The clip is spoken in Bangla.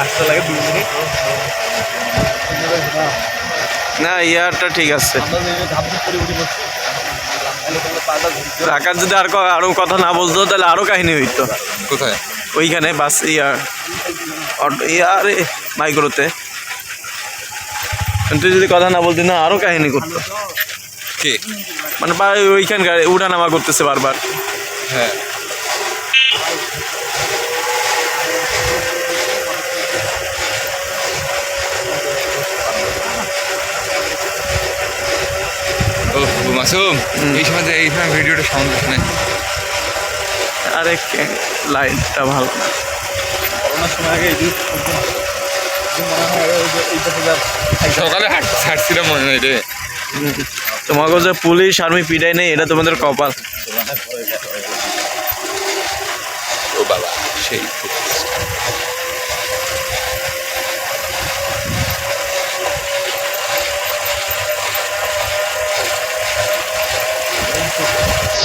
আসতে লাগে 2 মিনিট না ইয়ারটা ঠিক আছে ঢাকার যদি আরো কথা না বলতো তাহলে আরো কাহিনী হইতো কোথায় ওইখানে বাস ইয়ারে মাইক্রোতে তুই যদি কথা না বলতি না আরো কাহিনী করতো কে মানে ওইখানকার উঠা নামা করতেছে বারবার হ্যাঁ ও মাসুম এই সময় ভিডিওটা সাউন্ড শুনে আরে লাইটটা ভালো না করোনার সময় আগে সকালে হাঁটছিলাম মনে হয় রে তোমাকে যে পুলিশ আর্মি পিটাই নেই এটা তোমাদের কপাল ও বাবা সেই